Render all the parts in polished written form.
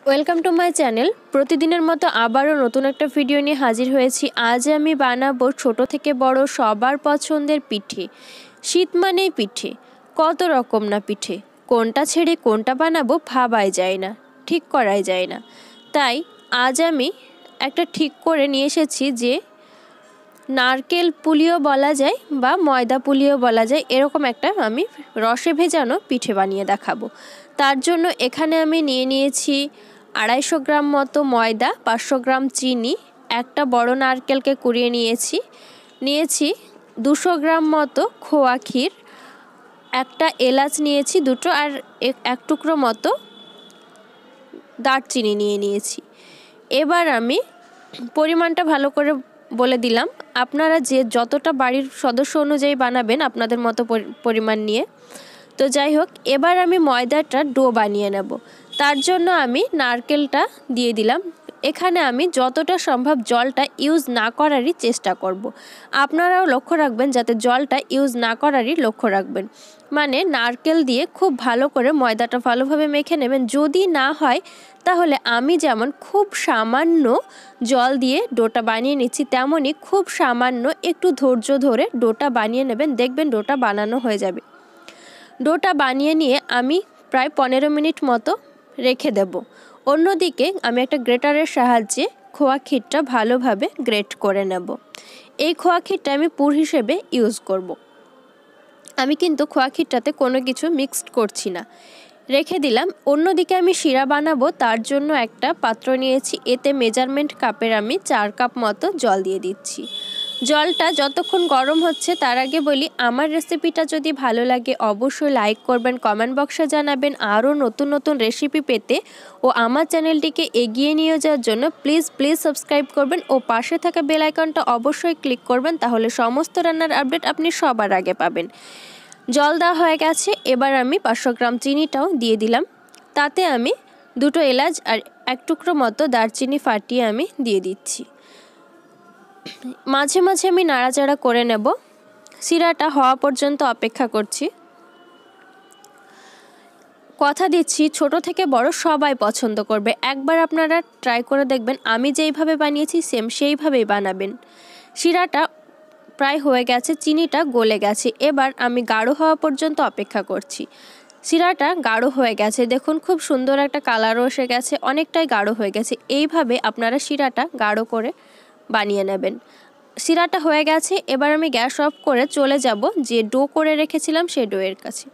Welcome to my channel. প্রতিদিনের মতো আবারও নতুন একটা ভিডিও নিয়ে হাজির হয়েছি। আজ আমি বানাবো ছোট থেকে বড় সবার পছন্দের পিঠে। শীত মানেই পিঠে, কত রকম না পিঠে, কোনটা ছেড়ে কোনটা বানাবো ভাবাই যায় না, ঠিক করাই যায় না। তাই আজ আমি একটা ঠিক করে নিয়ে এসেছি যে নারকেল পুলিও বলা যায় বা ময়দা পুলিও বলা যায়, এরকম একটা আমি রসে ভেজানো পিঠে বানিয়ে দেখাবো। তার জন্য এখানে আমি নিয়ে নিয়েছি 250 গ্রাম মতো ময়দা, 500 গ্রাম চিনি, একটা বড় নারকেলকে কুড়িয়ে নিয়েছি 200 গ্রাম মতো খোয়া ক্ষীর, একটা এলাচ নিয়েছি দুটো, আর এক টুকরো মতো দারচিনি নিয়েছি। এবার আমি পরিমাণটা ভালো করে বলে দিলাম, আপনারা যে যতটা বাড়ির সদস্য অনুযায়ী বানাবেন আপনাদের মতো পরিমাণ নিয়ে। তো যাই হোক, এবার আমি ময়দাটা ডো বানিয়ে নেব। তার জন্য আমি নারকেলটা দিয়ে দিলাম। এখানে আমি যতটা সম্ভব জলটা ইউজ না করারই চেষ্টা করব। আপনারাও লক্ষ্য রাখবেন যাতে জলটা ইউজ না করারই লক্ষ্য রাখবেন। মানে নারকেল দিয়ে খুব ভালো করে ময়দাটা ভালোভাবে মেখে নেবেন। যদি না হয় তাহলে আমি যেমন খুব সামান্য জল দিয়ে ডোটা বানিয়ে নিচ্ছি, তেমনই খুব সামান্য একটু ধৈর্য ধরে ডোটা বানিয়ে নেবেন, দেখবেন ডোটা বানানো হয়ে যাবে। ডোটা বানিয়ে নিয়ে আমি প্রায় 15 মিনিট মতো রেখে দেব। অন্যদিকে আমি একটা গ্রেটারের সাহায্যে খোয়া ক্ষীরটা ভালোভাবে গ্রেট করে নেব। এই খোয়া ক্ষীরটা আমি পুর হিসেবে ইউজ করব। আমি কিন্তু খোয়া ক্ষীরটাতে কোনো কিছু মিক্সড করছি না, রেখে দিলাম। অন্যদিকে আমি শিরা বানাবো, তার জন্য একটা পাত্র নিয়েছি। এতে মেজারমেন্ট কাপের আমি 4 কাপ মতো জল দিয়ে দিচ্ছি। জলটা যতক্ষণ গরম হচ্ছে তার আগে বলি, আমার রেসিপিটা যদি ভালো লাগে অবশ্যই লাইক করবেন, কমেন্ট বক্সে জানাবেন। আরও নতুন নতুন রেসিপি পেতে ও আমার চ্যানেলটিকে এগিয়ে নিয়ে যাওয়ার জন্য প্লিজ সাবস্ক্রাইব করবেন ও পাশে থাকা বেল আইকনটা অবশ্যই ক্লিক করবেন, তাহলে সমস্ত রান্নার আপডেট আপনি সবার আগে পাবেন। জল দেওয়া হয়ে গেছে। এবার আমি 500 গ্রাম চিনিটাও দিয়ে দিলাম। তাতে আমি 2টো এলাচ আর এক টুকরো মতো দারচিনি ফাটিয়ে আমি দিয়ে দিচ্ছি। মাঝে মাঝে আমি নাড়াচাড়া করে নেব। শিরাটা হওয়া পর্যন্ত অপেক্ষা করছি। কথা দিচ্ছি ছোট থেকে বড় সবাই পছন্দ করবে। একবার আপনারা ট্রাই করে দেখবেন, আমি যেইভাবে বানিয়েছি সেম সেইভাবেই বানাবেন। শিরাটা প্রায় হয়ে গেছে, চিনিটা গলে গেছে। এবার আমি গাঢ় হওয়া পর্যন্ত অপেক্ষা করছি। শিরাটা গাঢ় হয়ে গেছে, দেখুন খুব সুন্দর একটা কালারও এসে গেছে, অনেকটাই গাঢ় হয়ে গেছে। এইভাবে আপনারা শিরাটা গাঢ় করে বানিয়ে নেবেন। শিরাটা হয়ে গেছে। এবার আমি গ্যাস অফ করে চলে যাব যে ডো করে রেখেছিলাম সেই ডোয়ের কাছে।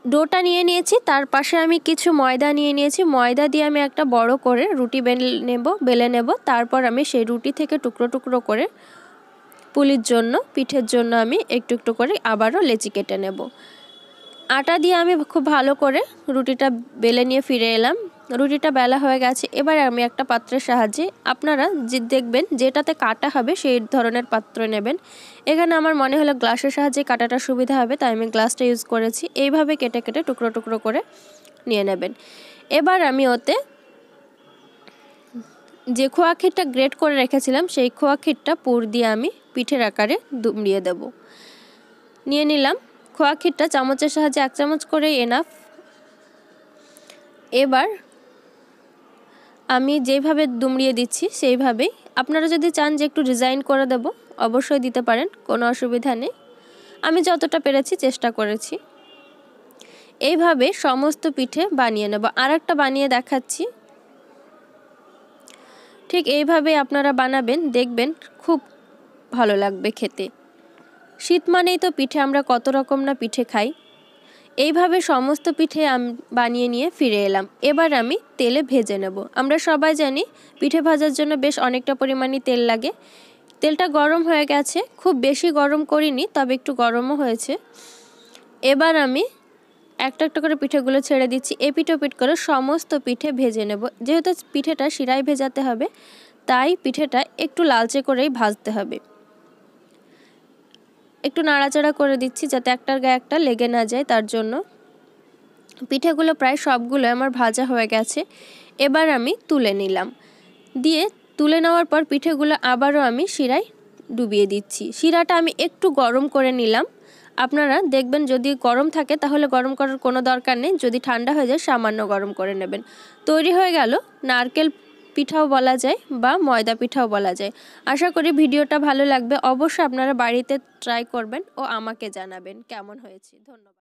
ডোটা নিয়ে নিয়েছি, তার পাশে আমি কিছু ময়দা নিয়ে নিয়েছি। ময়দা দিয়ে আমি একটা বড় করে রুটি বেলে নেব। তারপর আমি সেই রুটি থেকে টুকরো টুকরো করে পুলির জন্য, পিঠের জন্য আমি একটু একটু করে আবারও লেচি কেটে নেব। আটা দিয়ে আমি খুব ভালো করে রুটিটা বেলে নিয়ে ফিরে এলাম। রুটিটা বেলা হয়ে গেছে। এবার আমি একটা পাত্রের সাহায্যে, আপনারা যে দেখবেন যেটাতে কাটা হবে সেই ধরনের পাত্র নেবেন। এখানে আমার মনে হলো গ্লাসের সাহায্যে কাটাটা সুবিধা হবে, তাই আমি গ্লাসটা ইউজ করেছি। এইভাবে কেটে কেটে টুকরো টুকরো করে নিয়ে নেবেন। এবার আমি ওতে যে খোয়া ক্ষীরটা গ্রেট করে রেখেছিলাম সেই খোয়া ক্ষীরটা পুর দিয়ে আমি পিঠের আকারে দুমড়িয়ে দেব। নিয়ে নিলাম খোয়া ক্ষীরটা, চামচের সাহায্যে 1 চামচ করে এনাফ। এবার আমি যেভাবে দুমড়িয়ে দিচ্ছি সেইভাবেই, আপনারা যদি চান যে একটু ডিজাইন করে দেব অবশ্যই দিতে পারেন, কোনো অসুবিধা নেই। আমি যতটা পেরেছি চেষ্টা করেছি। এইভাবে সমস্ত পিঠে বানিয়ে নেব। আর একটা বানিয়ে দেখাচ্ছি। ঠিক এইভাবে আপনারা বানাবেন, দেখবেন খুব ভালো লাগবে খেতে। শীত মানেই তো পিঠে, আমরা কত রকম না পিঠে খাই। এইভাবে সমস্ত পিঠে বানিয়ে নিয়ে ফিরে এলাম। এবার আমি তেলে ভেজে নেব। আমরা সবাই জানি পিঠে ভাজার জন্য বেশ অনেকটা পরিমাণে তেল লাগে। তেলটা গরম হয়ে গেছে, খুব বেশি গরম করিনি, তবে একটু গরমও হয়েছে। এবার আমি একটা একটা করে পিঠেগুলো ছেড়ে দিচ্ছি। এপিঠ ওপিঠ করে সমস্ত পিঠে ভেজে নেব। যেহেতু পিঠেটা শিরায় ভেজাতে হবে, তাই পিঠেটা একটু লালচে করেই ভাজতে হবে। একটু নাড়াচাড়া করে দিচ্ছি যাতে একটার গায়ে একটা লেগে না যায়, তার জন্য। পিঠেগুলো প্রায় সবগুলো আমার ভাজা হয়ে গেছে। এবার আমি তুলে নিলাম। তুলে নেওয়ার পর পিঠেগুলো আবারও আমি শিরায় ডুবিয়ে দিচ্ছি। শিরাটা আমি একটু গরম করে নিলাম, আপনারা দেখবেন যদি গরম থাকে তাহলে গরম করার কোনো দরকার নেই, যদি ঠান্ডা হয়ে যায় সামান্য গরম করে নেবেন। তৈরি হয়ে গেল নারকেল পিঠাও বলা যায় বা ময়দা পিঠাও বলা যায়। আশা করি ভিডিওটা ভালো লাগবে। অবশ্যই আপনারা বাড়িতে ট্রাই করবেন ও আমাকে জানাবেন কেমন হয়েছে। ধন্যবাদ।